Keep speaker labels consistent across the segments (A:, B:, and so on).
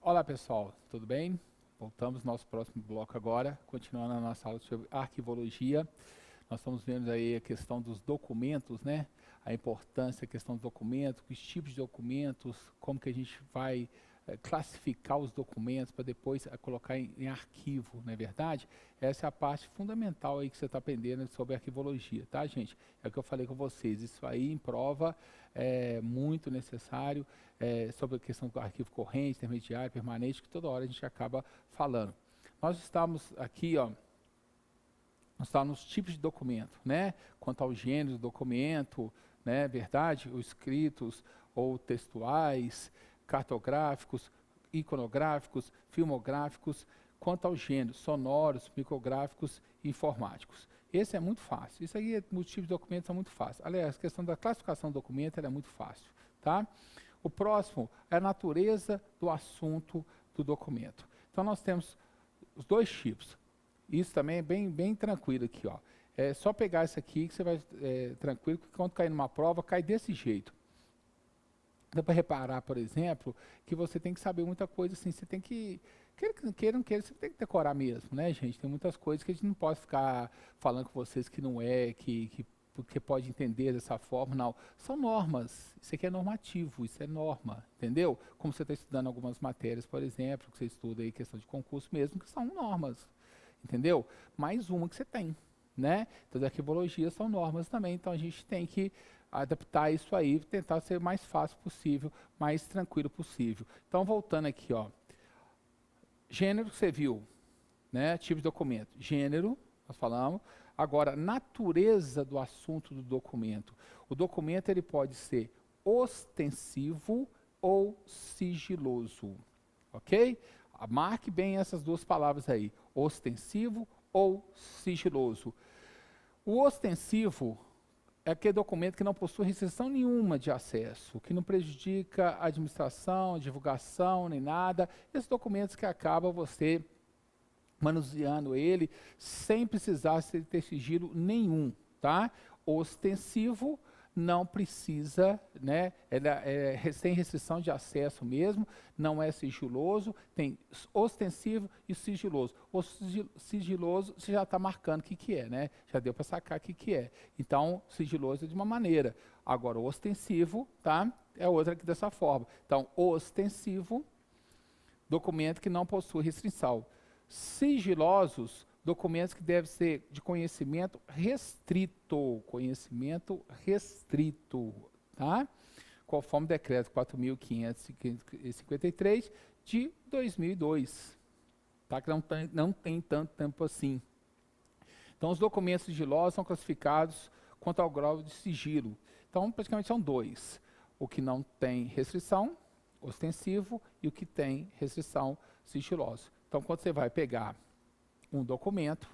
A: Olá pessoal, tudo bem? Voltamos ao nosso próximo bloco agora, continuando a nossa aula sobre arquivologia. Nós estamos vendo aí a questão dos documentos, né? A importância da questão dos documentos, os tipos de documentos, como que a gente vai classificar os documentos para depois colocar em arquivo, não é verdade? Essa é a parte fundamental aí que você está aprendendo sobre arquivologia, tá, gente? É o que eu falei com vocês, isso aí em prova é muito necessário, sobre a questão do arquivo corrente, intermediário, permanente, que toda hora a gente acaba falando. Nós estamos aqui, ó, nós estamos nos tipos de documento, né? Quanto ao gênero do documento, né? Verdade? Os escritos ou textuais, cartográficos, iconográficos, filmográficos, quanto ao gênero, sonoros, micrográficos e informáticos. Esse é muito fácil. Isso aí, os tipos de documentos são muito fáceis. Aliás, a questão da classificação do documento é muito fácil, tá? O próximo é a natureza do assunto do documento. Então, nós temos os dois tipos. Isso também é bem tranquilo aqui, ó. É só pegar isso aqui que você vai tranquilo, porque quando cair numa prova, cai desse jeito. Dá para reparar, por exemplo, que você tem que saber muita coisa assim, você tem que, queira ou não queira, você tem que decorar mesmo, né, gente? Tem muitas coisas que a gente não pode ficar falando com vocês que não é, porque pode entender dessa forma, não. São normas, isso aqui é normativo, isso é norma, entendeu? Como você está estudando algumas matérias, por exemplo, que você estuda aí questão de concurso mesmo, que são normas, entendeu? Mais uma que você tem, né? Então, a arquivologia são normas também, então a gente tem que adaptar isso aí, tentar ser o mais fácil possível, mais tranquilo possível. Então, voltando aqui, ó. Gênero, você viu, né? Tipo de documento. Gênero, nós falamos. Agora, natureza do assunto do documento. O documento ele pode ser ostensivo ou sigiloso, ok? Marque bem essas duas palavras aí, ostensivo ou sigiloso. O ostensivo é aquele documento que não possui restrição nenhuma de acesso, que não prejudica a administração, a divulgação, nem nada. Esses documentos que acaba você manuseando ele sem precisar ter sigilo nenhum, tá? Ostensivo não precisa, né? Tem restrição de acesso mesmo, não é sigiloso, tem ostensivo e sigiloso. O sigiloso você já está marcando o que é, né? Já deu para sacar o que é. Então, sigiloso é de uma maneira. Agora, o ostensivo, tá? É outra aqui dessa forma. Então, ostensivo, documento que não possui restrição. Sigilosos, documentos que devem ser de conhecimento restrito, tá? Conforme o decreto 4.553 de 2002, tá? Que não tem tanto tempo assim. Então, os documentos sigilosos são classificados quanto ao grau de sigilo. Então, praticamente são dois. O que não tem restrição, ostensivo, e o que tem restrição, sigiloso. Então, quando você vai pegar um documento,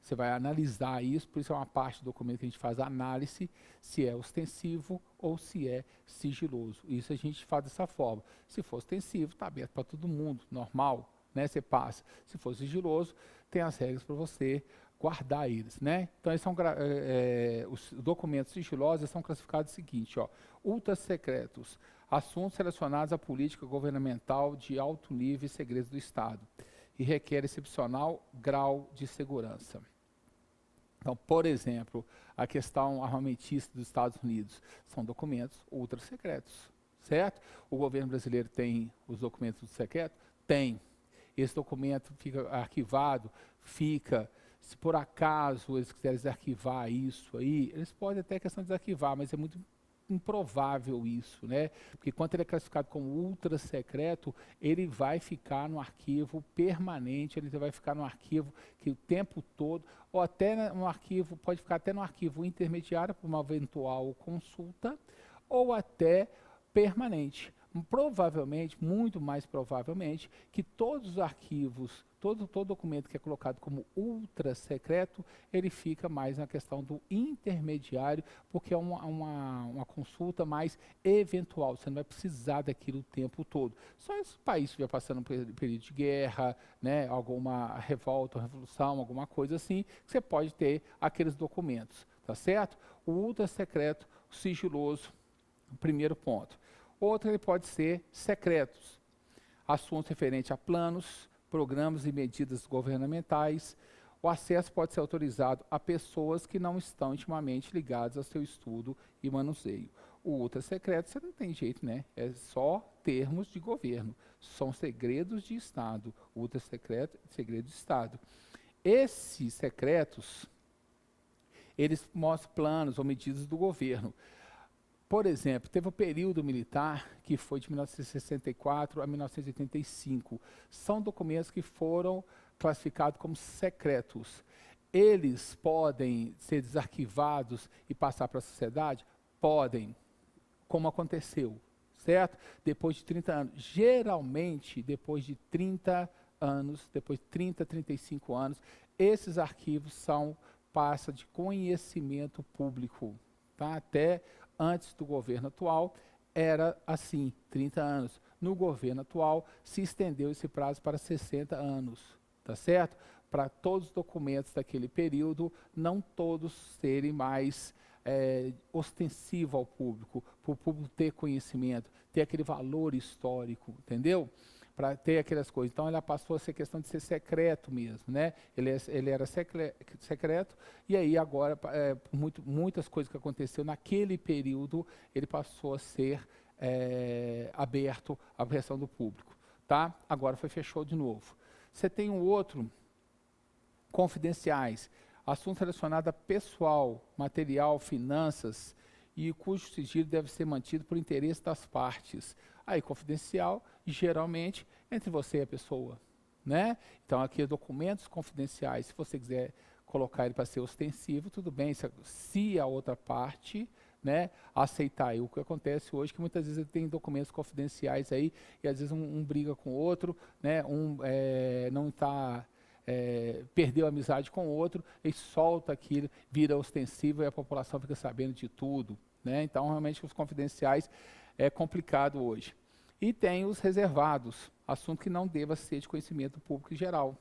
A: você vai analisar isso, por isso é uma parte do documento que a gente faz a análise, se é ostensivo ou se é sigiloso. Isso a gente faz dessa forma. Se for ostensivo, está aberto para todo mundo, normal, né? Você passa. Se for sigiloso, tem as regras para você guardar eles, né? Então, eles são, os documentos sigilosos são classificados o seguinte, ó, ultra secretos, assuntos relacionados à política governamental de alto nível e segredos do Estado, e requer excepcional grau de segurança. Então, por exemplo, a questão armamentista dos Estados Unidos são documentos ultra secretos, certo? O governo brasileiro tem os documentos secretos? Tem. Esse documento fica arquivado, se por acaso eles quiserem desarquivar isso aí, eles podem até questão de desarquivar, mas é muito improvável isso, né? Porque quando ele é classificado como ultra secreto, ele vai ficar no arquivo permanente, ele vai ficar no arquivo que o tempo todo, ou até no arquivo, pode ficar até no arquivo intermediário para uma eventual consulta, ou até permanente. Provavelmente, muito mais provavelmente, que todos os arquivos, todo documento que é colocado como ultra secreto, ele fica mais na questão do intermediário, porque é uma consulta mais eventual, você não vai precisar daquilo o tempo todo. Só se o país estiver passando por um período de guerra, né, alguma revolta, revolução, alguma coisa assim, você pode ter aqueles documentos, tá certo? O ultra secreto, o sigiloso, o primeiro ponto. Outro, ele pode ser secretos. assuntos referentes a planos, programas e medidas governamentais. O acesso pode ser autorizado a pessoas que não estão intimamente ligadas ao seu estudo e manuseio. O ultra secreto, você não tem jeito, né? É só termos de governo. São segredos de Estado. Ultra secreto, segredo de Estado. Esses secretos, eles mostram planos ou medidas do governo. Por exemplo, teve o período militar, que foi de 1964 a 1985. São documentos que foram classificados como secretos. Eles podem ser desarquivados e passar para a sociedade? Podem, como aconteceu, certo? Depois de 30 anos. Geralmente, depois de 30 anos, depois de 30, 35 anos, esses arquivos passam de conhecimento público, tá? Até antes do governo atual, era assim, 30 anos. No governo atual, se estendeu esse prazo para 60 anos, tá certo? Para todos os documentos daquele período, não todos serem mais ostensivos ao público, para o público ter conhecimento, ter aquele valor histórico, entendeu? Para ter aquelas coisas. Então, ela passou a ser questão de ser secreto mesmo, né? Ele era secreto, e aí agora, por muitas coisas que aconteceu naquele período, ele passou a ser aberto à pressão do público, tá? Agora fechou de novo. Você tem um outro, confidenciais, assuntos relacionados a pessoal, material, finanças, e cujo sigilo deve ser mantido por interesse das partes. Aí, confidencial, geralmente, entre você e a pessoa, né? Então, aqui, documentos confidenciais, se você quiser colocar ele para ser ostensivo, tudo bem, se a outra parte, né, aceitar. E o que acontece hoje é que muitas vezes tem documentos confidenciais aí, e às vezes um briga com o outro, né, não está... perdeu a amizade com o outro, e solta aquilo, vira ostensivo e a população fica sabendo de tudo, né? Então, realmente, os confidenciais é complicado hoje. E tem os reservados, assunto que não deva ser de conhecimento público em geral.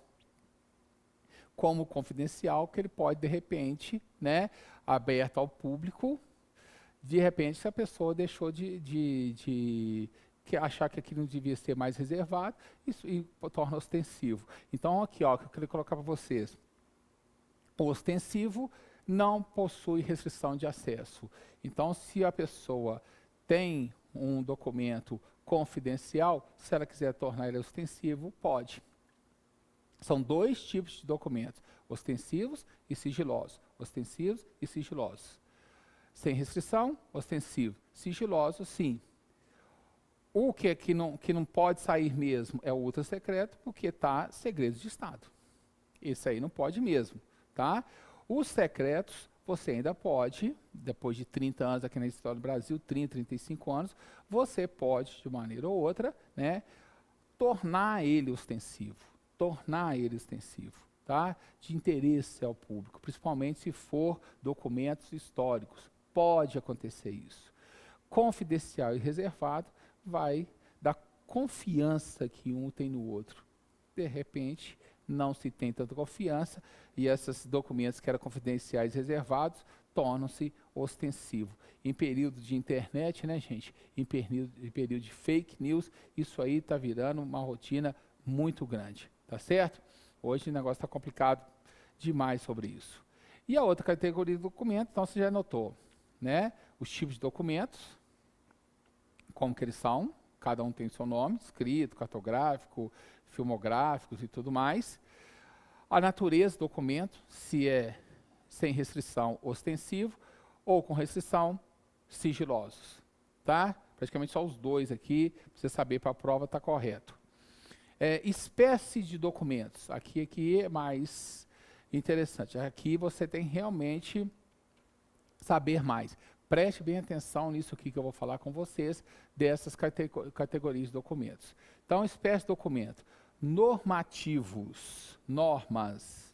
A: Como confidencial, que ele pode, de repente, né, aberto ao público, de repente, se a pessoa deixou que achar que aquilo não devia ser mais reservado, isso e torna ostensivo. Então, aqui, ó, que eu queria colocar para vocês. O ostensivo não possui restrição de acesso. Então, se a pessoa tem um documento confidencial, se ela quiser tornar ele ostensivo, pode. São dois tipos de documentos, ostensivos e sigilosos. Ostensivos e sigilosos. Sem restrição, ostensivo. Sigiloso, sim. O que não pode sair mesmo é o ultra secreto, porque está segredo de Estado. Esse aí não pode mesmo, tá? Os secretos, você ainda pode, depois de 30 anos aqui na história do Brasil, 30, 35 anos, você pode, de maneira ou outra, né, tornar ele ostensivo, tá? De interesse ao público, principalmente se for documentos históricos. Pode acontecer isso. Confidencial e reservado vai dar confiança que um tem no outro. De repente, não se tem tanta confiança e esses documentos que eram confidenciais e reservados tornam-se ostensivos. Em período de internet, né, gente? Em período de fake news, isso aí está virando uma rotina muito grande, tá certo? Hoje o negócio está complicado demais sobre isso. E a outra categoria de documento, então você já notou, né? Os tipos de documentos, como que eles são, cada um tem seu nome, escrito, cartográfico, filmográficos e tudo mais. A natureza do documento, se é sem restrição, ostensivo, ou com restrição, sigilosos, tá? Praticamente só os dois aqui, para você saber para a prova está correto. Espécie de documentos, aqui é mais interessante, aqui você tem realmente saber mais. Preste bem atenção nisso aqui que eu vou falar com vocês, dessas categorias de documentos. Então, espécie de documento. Normativos, normas,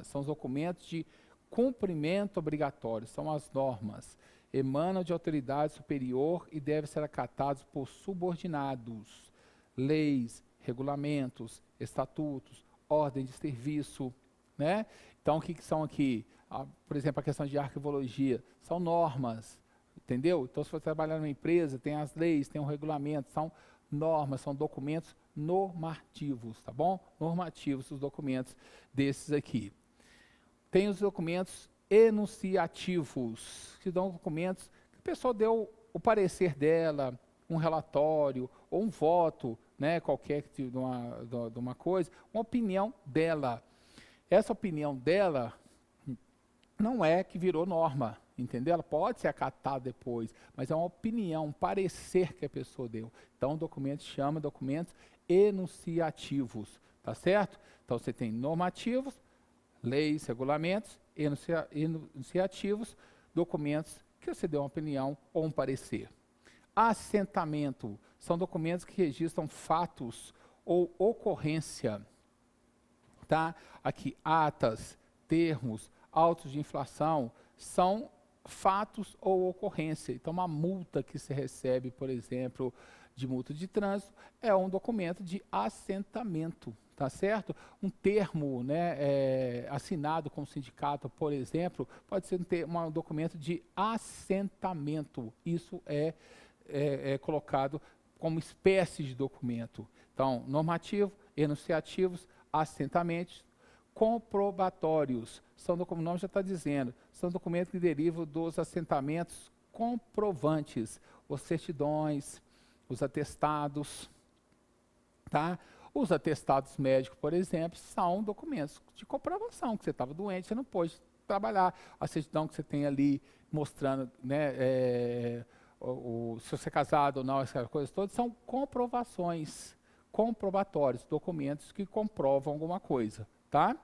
A: são os documentos de cumprimento obrigatório, são as normas. Emanam de autoridade superior e devem ser acatados por subordinados. Leis, regulamentos, estatutos, ordem de serviço, né? Então, o que são aqui? Por exemplo, a questão de arquivologia, são normas, entendeu? Então, se você trabalhar numa empresa, tem as leis, tem um regulamento, são normas, são documentos normativos, tá bom? Normativos, os documentos desses aqui. Tem os documentos enunciativos, que são documentos que a pessoa deu o parecer dela, um relatório ou um voto, né, qualquer de uma coisa, uma opinião dela. Essa opinião dela não é que virou norma, entendeu? Ela pode ser acatada depois, mas é uma opinião, um parecer que a pessoa deu. Então, o documento chama documentos enunciativos, tá certo? Então, você tem normativos, leis, regulamentos, enunciativos, documentos que você deu uma opinião ou um parecer. Assentamento são documentos que registram fatos ou ocorrência, tá? Aqui, atas, termos, autos de infração, são fatos ou ocorrência. Então, uma multa que se recebe, por exemplo, de multa de trânsito, é um documento de assentamento, tá certo? Um termo, né, assinado com o sindicato, por exemplo, pode ser um documento de assentamento. Isso é colocado como espécie de documento. Então, normativo, enunciativos, assentamentos, comprobatórios. São, como o nome já está dizendo, são documentos que derivam dos assentamentos comprovantes, os certidões, os atestados, tá? Os atestados médicos, por exemplo, são documentos de comprovação, que você estava doente, você não pôde trabalhar. A certidão que você tem ali mostrando, né, se você é casado ou não, essas coisas todas, são comprovações, comprobatórios, documentos que comprovam alguma coisa, tá?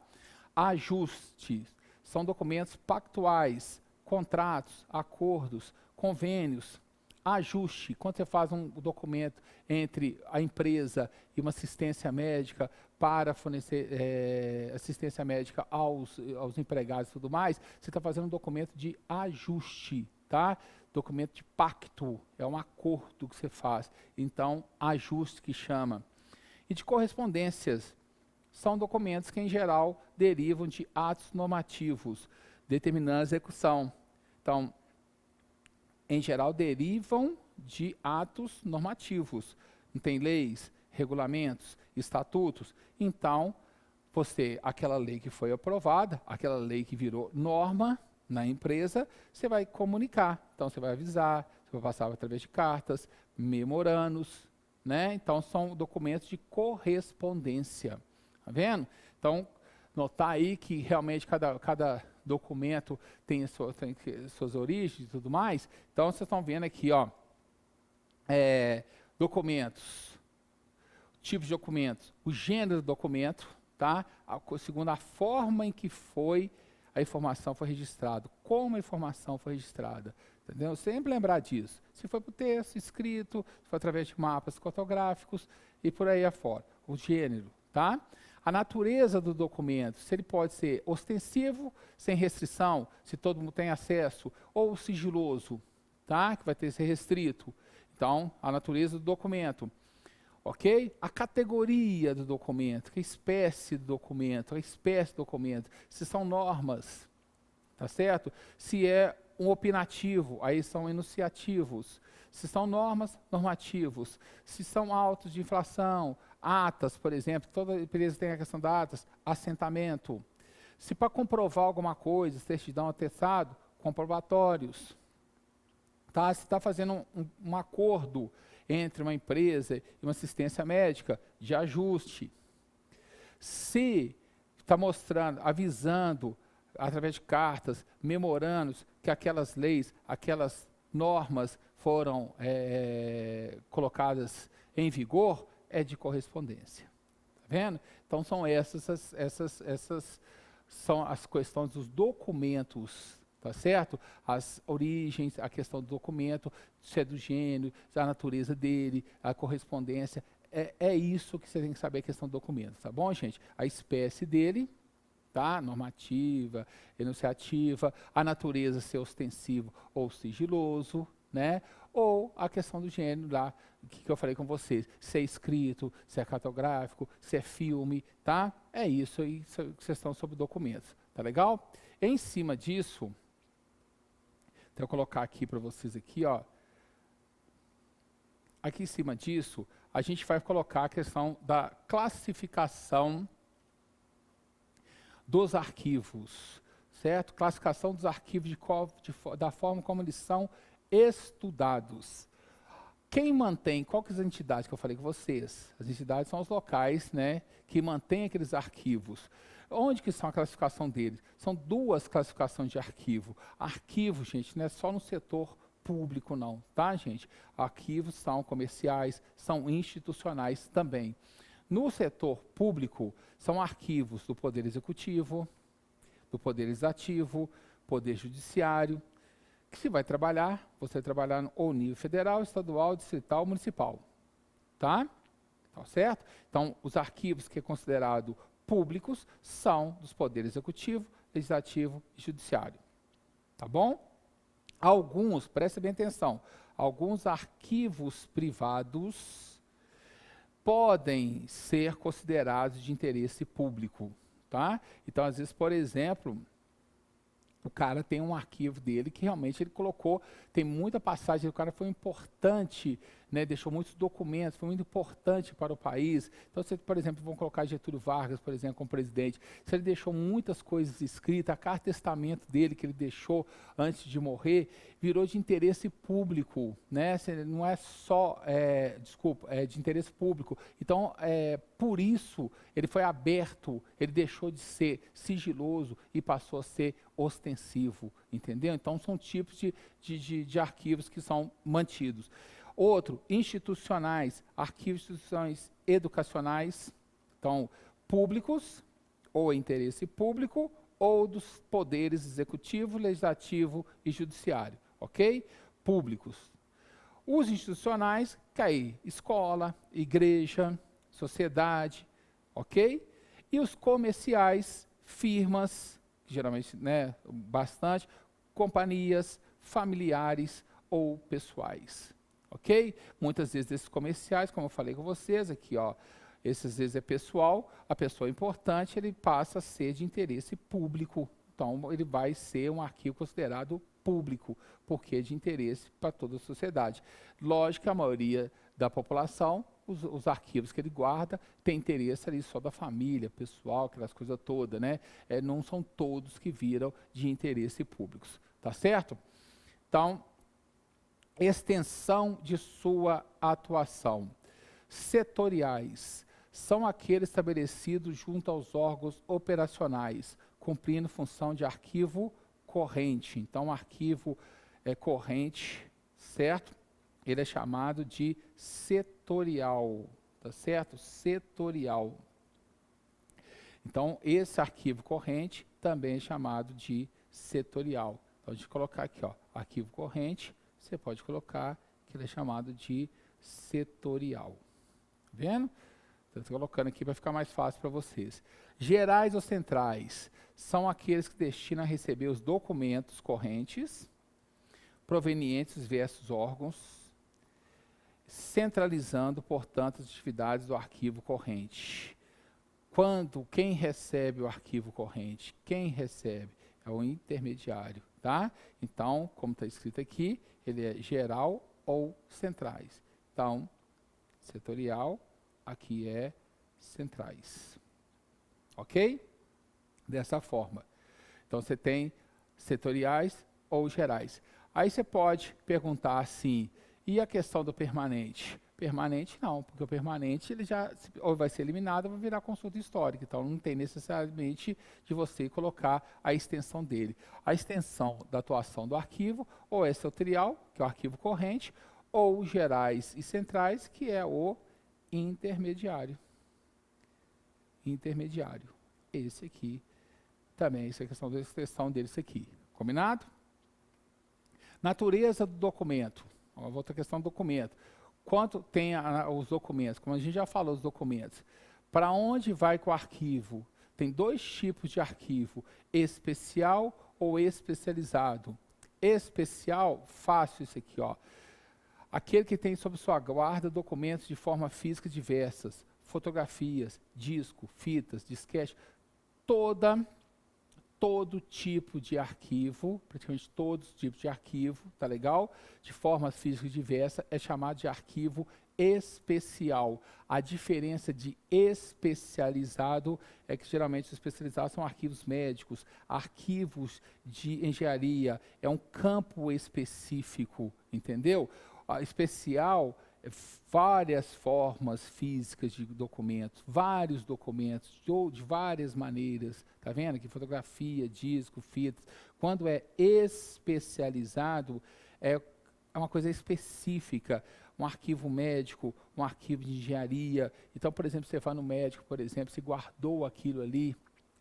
A: Ajustes são documentos pactuais, contratos, acordos, convênios. Ajuste, quando você faz um documento entre a empresa e uma assistência médica para fornecer assistência médica aos empregados e tudo mais, você está fazendo um documento de ajuste, tá? Documento de pacto, é um acordo que você faz. Então, ajuste que chama. E de correspondências, são documentos que, em geral, derivam de atos normativos, determinando a execução. Então, em geral, derivam de atos normativos. Não tem leis, regulamentos, estatutos. Então, aquela lei que foi aprovada, aquela lei que virou norma na empresa, você vai comunicar. Então, você vai avisar, você vai passar através de cartas, memorandos, né? Então, são documentos de correspondência. Tá vendo? Então, notar aí que realmente cada documento tem suas origens e tudo mais. Então, vocês estão vendo aqui, ó, documentos, tipos de documentos, o gênero do documento, tá? Segundo a forma em que a informação foi registrada, como a informação foi registrada. Entendeu? Sempre lembrar disso. Se foi por texto, escrito, se foi através de mapas cartográficos e por aí afora. O gênero, tá? A natureza do documento, se ele pode ser ostensivo, sem restrição, se todo mundo tem acesso, ou sigiloso, tá? Que vai ter que ser restrito. Então, a natureza do documento. Ok? A categoria do documento, que espécie do documento, se são normas, tá certo? Se é um opinativo, aí são enunciativos. Se são normas, normativos. Se são autos de infração, atas, por exemplo, toda empresa tem a questão da atas, assentamento. Se para comprovar alguma coisa, certidão, atestado, comprobatórios. Tá? Se está fazendo um acordo entre uma empresa e uma assistência médica, de ajuste. Se está mostrando, avisando, através de cartas, memorandos, que aquelas leis, aquelas normas foram colocadas em vigor, é de correspondência. Tá vendo? Então, são essas são as questões dos documentos, tá certo? As origens, a questão do documento, se é do gênero, a natureza dele, a correspondência. É isso que você tem que saber, a questão do documento, tá bom, gente? A espécie dele, tá? Normativa, enunciativa, a natureza ser ostensivo ou sigiloso, né? Ou a questão do gênero lá, que eu falei com vocês, se é escrito, se é cartográfico, se é filme, tá? É isso aí, questão sobre documentos, tá legal? Em cima disso, então eu colocar aqui para vocês aqui, ó, aqui em cima disso, a gente vai colocar a questão da classificação dos arquivos, certo? Classificação dos arquivos da forma como eles são estudados. Quem mantém, qual que é as entidades que eu falei com vocês? As entidades são os locais, né, que mantêm aqueles arquivos. Onde que são a classificação deles? São duas classificações de arquivo. Arquivo, gente, não é só no setor público não, tá, gente? Arquivos são comerciais, são institucionais também. No setor público, são arquivos do Poder Executivo, do Poder Legislativo, Poder Judiciário, que se vai trabalhar, você vai trabalhar ou nível federal, estadual, distrital, municipal, tá? Tá certo? Então, os arquivos que é considerado públicos são dos Poderes Executivo, Legislativo e Judiciário, tá bom? Alguns, preste bem atenção, alguns arquivos privados podem ser considerados de interesse público, tá? Então, às vezes, por exemplo, o cara tem um arquivo dele que realmente ele colocou, tem muita passagem, o cara foi importante, né, deixou muitos documentos, foi muito importante para o país. Então, se, por exemplo, vão colocar Getúlio Vargas, por exemplo, como presidente, se ele deixou muitas coisas escritas, a carta testamento dele que ele deixou antes de morrer, virou de interesse público, né? Não é só, é de interesse público. Então, por isso, ele foi aberto, ele deixou de ser sigiloso e passou a ser ostensivo, entendeu? Então, são tipos de arquivos que são mantidos. Outro, institucionais, arquivos de instituições educacionais, então, públicos, ou interesse público, ou dos poderes executivo, legislativo e judiciário, ok? Públicos. Os institucionais, que aí, escola, igreja, sociedade, ok? E os comerciais, firmas, que geralmente, né, bastante, companhias, familiares ou pessoais, ok? Muitas vezes esses comerciais, como eu falei com vocês, aqui, ó, esses vezes é pessoal, a pessoa importante, ele passa a ser de interesse público, então ele vai ser um arquivo considerado público, porque é de interesse para toda a sociedade. Lógico que a maioria da população, os arquivos que ele guarda, tem interesse ali só da família, pessoal, aquelas coisas todas, né? Não são todos que viram de interesse públicos, tá certo? Então, extensão de sua atuação. Setoriais são aqueles estabelecidos junto aos órgãos operacionais, cumprindo função de arquivo corrente. Então, arquivo corrente, certo? Ele é chamado de setorial, tá certo? Setorial. Então, esse arquivo corrente também é chamado de setorial. Então, a gente colocar aqui, ó, arquivo corrente, você pode colocar que ele é chamado de setorial. Tá vendo? Estou colocando aqui para ficar mais fácil para vocês. Gerais ou centrais são aqueles que destinam a receber os documentos correntes provenientes dos diversos órgãos, centralizando, portanto, as atividades do arquivo corrente. Quem recebe o arquivo corrente? Quem recebe? É o intermediário, tá? Então, como está escrito aqui, ele é geral ou centrais. Então, setorial, aqui é centrais. Ok? Dessa forma. Então, você tem setoriais ou gerais. Aí você pode perguntar assim, e a questão do permanente? Permanente não, porque o permanente ele já ou vai ser eliminado ou vai virar consulta histórica. Então, não tem necessariamente de você colocar a extensão dele. A extensão da atuação do arquivo, ou é setorial, que é o arquivo corrente, ou gerais e centrais, que é o intermediário. Intermediário. Esse aqui também, essa é a questão da extensão dele, isso aqui. Combinado? Natureza do documento. Uma outra questão do documento. Quanto tem os documentos? Como a gente já falou, os documentos. Para onde vai com o arquivo? Tem dois tipos de arquivo, especial ou especializado. Especial, fácil isso aqui, ó. Aquele que tem sob sua guarda documentos de forma física diversas, fotografias, disco, fitas, disquete, todo tipo de arquivo, praticamente todos os tipos de arquivo, tá legal? De formas físicas diversas, é chamado de arquivo especial. A diferença de especializado é que geralmente os especializados são arquivos médicos, arquivos de engenharia, é um campo específico, entendeu? Especial várias formas físicas de documentos, vários documentos, de várias maneiras, tá vendo? Aqui fotografia, disco, fitas. Quando é especializado, é uma coisa específica, um arquivo médico, um arquivo de engenharia. Então, por exemplo, você vai no médico, por exemplo, você guardou aquilo ali,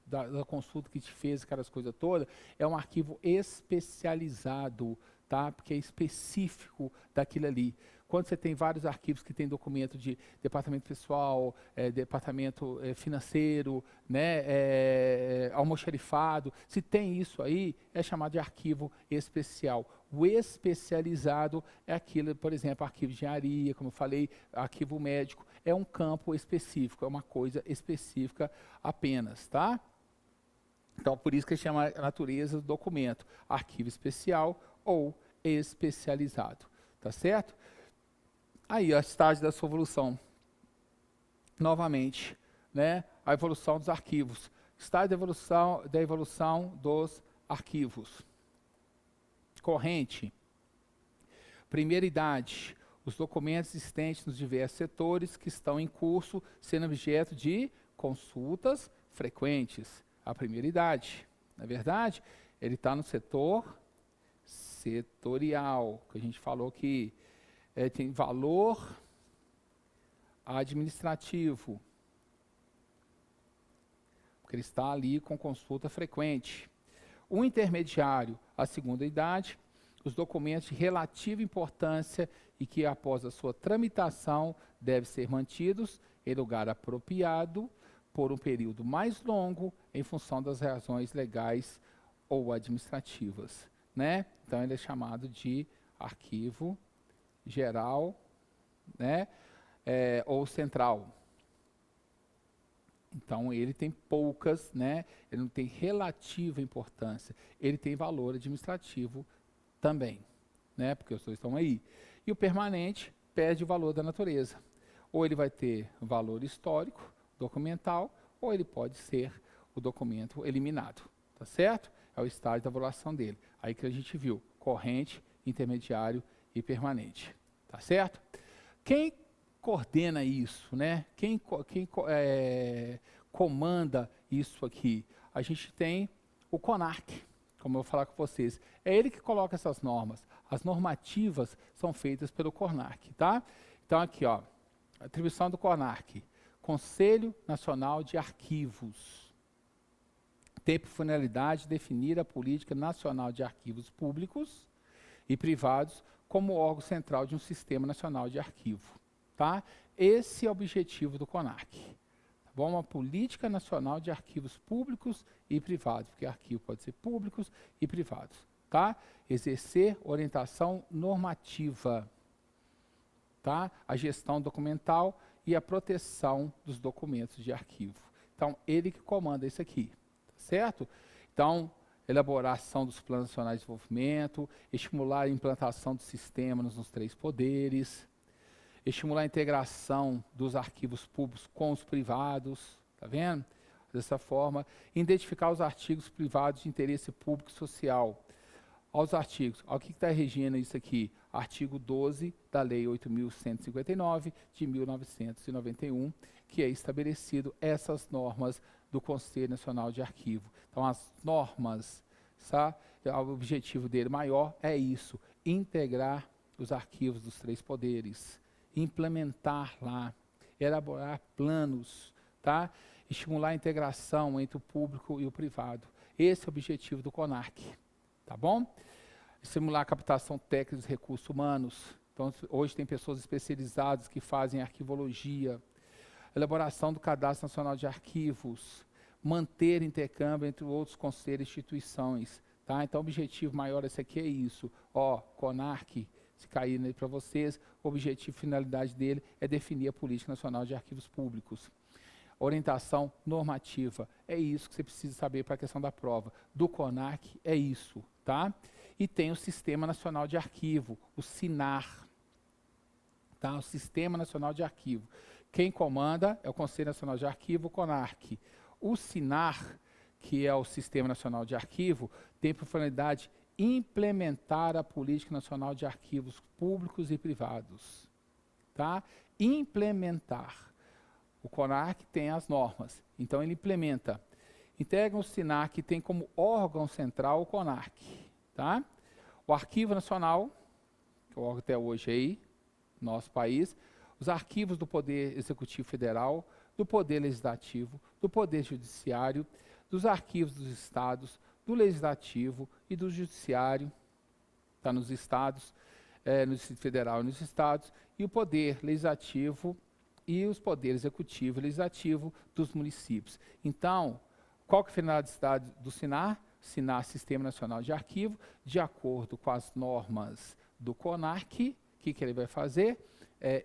A: da consulta que te fez, aquelas coisas todas, é um arquivo especializado, tá? Porque é específico daquilo ali. Quando você tem vários arquivos que tem documento de departamento pessoal, departamento financeiro, né, almoxarifado, se tem isso aí, é chamado de arquivo especial. O especializado é aquilo, por exemplo, arquivo de engenharia, como eu falei, arquivo médico, é um campo específico, é uma coisa específica apenas, tá? Então, por isso que chama a natureza do documento, arquivo especial ou especializado, tá certo? Aí, o estágio da sua evolução. Novamente, né, a evolução dos arquivos. Estágio da evolução dos arquivos. Corrente. Primeira idade. Os documentos existentes nos diversos setores que estão em curso, sendo objeto de consultas frequentes. A primeira idade. Na verdade, ele está no setor setorial, que a gente falou que tem valor administrativo, porque ele está ali com consulta frequente. O intermediário, a segunda idade, os documentos de relativa importância e que após a sua tramitação devem ser mantidos em lugar apropriado por um período mais longo em função das razões legais ou administrativas, né? Então ele é chamado de arquivo geral, né, ou central. Então ele tem poucas, né, ele não tem relativa importância, ele tem valor administrativo também, né, porque os dois estão aí. E o permanente perde o valor da natureza. Ou ele vai ter valor histórico, documental, ou ele pode ser o documento eliminado, tá certo? É o estágio da evolução dele. Aí que a gente viu, corrente, intermediário e permanente. Tá certo? Quem coordena isso, né? Quem comanda isso aqui? A gente tem o CONARC, como eu vou falar com vocês. É ele que coloca essas normas. As normativas são feitas pelo CONARC, tá? Então aqui, ó, atribuição do CONARC. Conselho Nacional de Arquivos. Tem por finalidade definir a política nacional de arquivos públicos e privados como órgão central de um sistema nacional de arquivo, tá? Esse é o objetivo do CONARC, tá bom? Uma política nacional de arquivos públicos e privados, porque arquivo pode ser públicos e privados, tá? Exercer orientação normativa, tá? A gestão documental e a proteção dos documentos de arquivo. Então, ele que comanda isso aqui, tá certo? Então, elaboração dos planos nacionais de desenvolvimento, estimular a implantação do sistema nos 3 poderes, estimular a integração dos arquivos públicos com os privados, tá vendo? Dessa forma, identificar os artigos privados de interesse público e social. Aos artigos, ao que está regindo isso aqui? Artigo 12 da Lei 8.159 de 1991, que é estabelecido essas normas do Conselho Nacional de Arquivo. Então, as normas, sabe? O objetivo dele maior é isso, integrar os arquivos dos 3 poderes, implementar lá, elaborar planos, tá? Estimular a integração entre o público e o privado. Esse é o objetivo do CONARC, tá bom? Estimular a captação técnica dos recursos humanos. Então, hoje tem pessoas especializadas que fazem arquivologia, elaboração do Cadastro Nacional de Arquivos, manter intercâmbio entre outros conselhos e instituições, tá? Então, o objetivo maior esse aqui é isso. Ó, CONARC, se cair para vocês, o objetivo e finalidade dele é definir a Política Nacional de Arquivos Públicos. orientação normativa. É isso que você precisa saber para a questão da prova. Do CONARC é isso, tá? E tem o Sistema Nacional de Arquivo, o SINAR, tá? O Sistema Nacional de Arquivo. Quem comanda é o Conselho Nacional de Arquivo, o CONARC. O SINAR, que é o Sistema Nacional de Arquivo, tem por finalidade implementar a Política Nacional de Arquivos Públicos e Privados, tá? Implementar. O CONARC tem as normas, então ele implementa. Integra o SINAR, que tem como órgão central o CONARC, tá? O Arquivo Nacional, que é o órgão até hoje aí, nosso país, os arquivos do Poder Executivo Federal, do Poder Legislativo, do Poder Judiciário, dos arquivos dos estados, do Legislativo e do Judiciário, está nos estados, no Distrito Federal e nos estados, e o Poder Legislativo e os poderes executivo e legislativo dos municípios. Então, qual que é a finalidade do SINAR? SINAR, Sistema Nacional de Arquivo, de acordo com as normas do CONARC, o que ele vai fazer?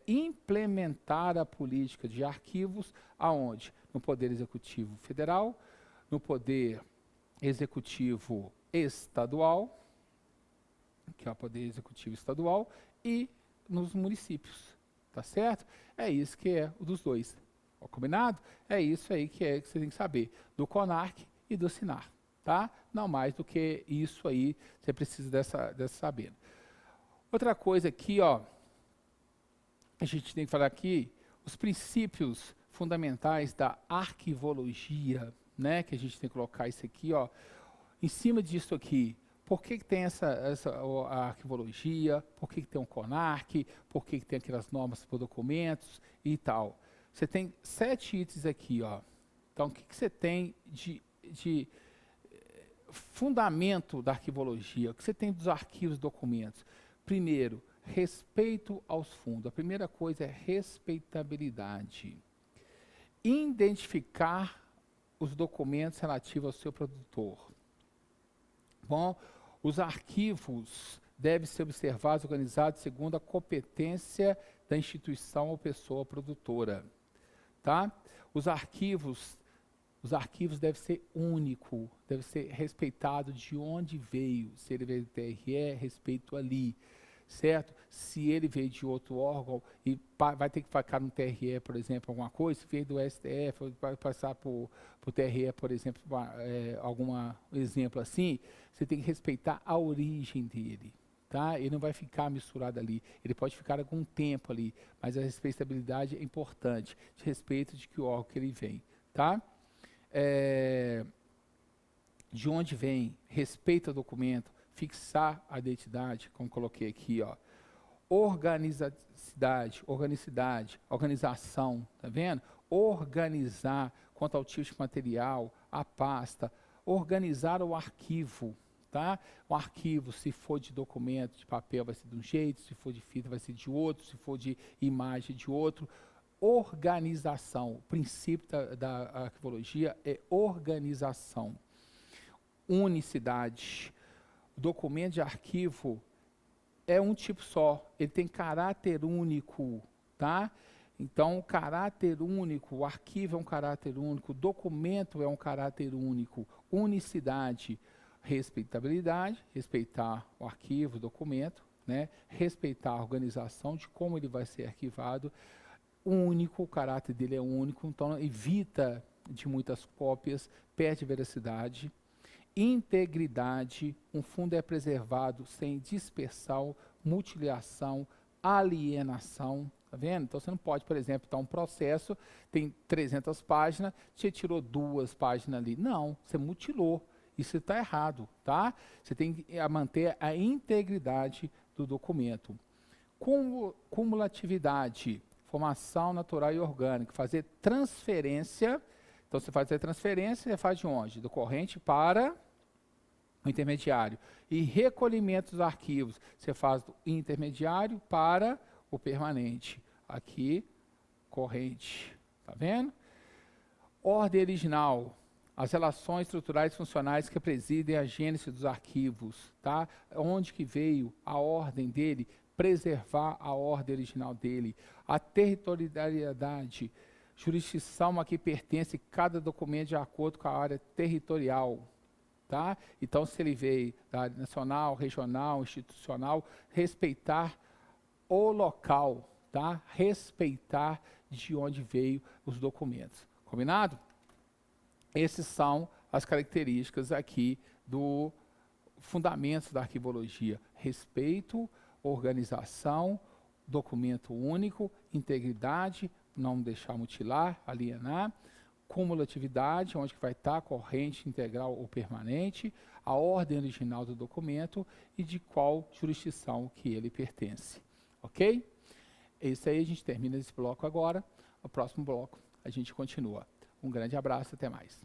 A: Implementar a política de arquivos, aonde? No Poder Executivo Federal, no Poder Executivo Estadual, que é o Poder Executivo Estadual, e nos municípios. Tá certo? É isso que é o dos dois. Ó, combinado? É isso aí que você tem que saber. Do CONARC e do SINAR. Tá? Não mais do que isso aí, você precisa dessa saber. Outra coisa aqui, ó, a gente tem que falar aqui, os princípios fundamentais da arquivologia, né? Que a gente tem que colocar isso aqui, ó, em cima disso aqui. Por que tem a arquivologia? Por que tem um CONARC? Por que tem aquelas normas por documentos e tal? Você tem 7 itens aqui, ó. Então, o que você tem de fundamento da arquivologia? O que você tem dos arquivos e documentos? Primeiro, respeito aos fundos. A primeira coisa é respeitabilidade. Identificar os documentos relativos ao seu produtor. Bom, os arquivos devem ser observados e organizados segundo a competência da instituição ou pessoa produtora. Tá? Os arquivos devem ser únicos, devem ser respeitados de onde veio. Se ele veio do TRE, respeito ali. Certo? Se ele veio de outro órgão e vai ter que ficar no TRE, por exemplo, alguma coisa, se veio do STF, vai passar para o TRE, por exemplo, algum exemplo assim, você tem que respeitar a origem dele. Tá? Ele não vai ficar misturado ali, ele pode ficar algum tempo ali, mas a respeitabilidade é importante, de respeito de que órgão que ele vem. Tá? De onde vem, respeita o documento, fixar a identidade, como coloquei aqui, ó. Organização, tá vendo? Organizar quanto ao tipo de material, a pasta, organizar o arquivo, tá? O arquivo, se for de documento, de papel, vai ser de um jeito, se for de fita, vai ser de outro, se for de imagem, de outro. Organização, o princípio da arquivologia é organização. Unicidade. O documento de arquivo é um tipo só, ele tem caráter único, tá? Então, caráter único, o arquivo é um caráter único, o documento é um caráter único. Unicidade, respeitabilidade, respeitar o arquivo, o documento, né? Respeitar a organização de como ele vai ser arquivado. Único, o caráter dele é único, então evita de muitas cópias, perde veracidade. Integridade, um fundo é preservado sem dispersão, mutilação, alienação, tá vendo? Então você não pode, por exemplo, dar um processo, tem 300 páginas, você tirou 2 páginas ali. Não, você mutilou, isso está errado, tá? Você tem que manter a integridade do documento. Cumulatividade, formação natural e orgânica, fazer transferência. Então, você faz a transferência, você faz de onde? Do corrente para o intermediário. E recolhimento dos arquivos, você faz do intermediário para o permanente. Aqui, corrente. Tá vendo? Ordem original, as relações estruturais e funcionais que presidem a gênese dos arquivos. Tá? Onde que veio a ordem dele? Preservar a ordem original dele. A territorialidade, jurisdição a que pertence cada documento de acordo com a área territorial. Tá? Então, se ele veio da área nacional, regional, institucional, respeitar o local, tá? Respeitar de onde veio os documentos. Combinado? Essas são as características aqui do fundamentos da arquivologia. Respeito, organização, documento único, integridade, não deixar mutilar, alienar, cumulatividade, onde vai estar corrente, integral ou permanente, a ordem original do documento e de qual jurisdição que ele pertence. Ok? Isso aí, a gente termina esse bloco agora. No próximo bloco, a gente continua. Um grande abraço, até mais.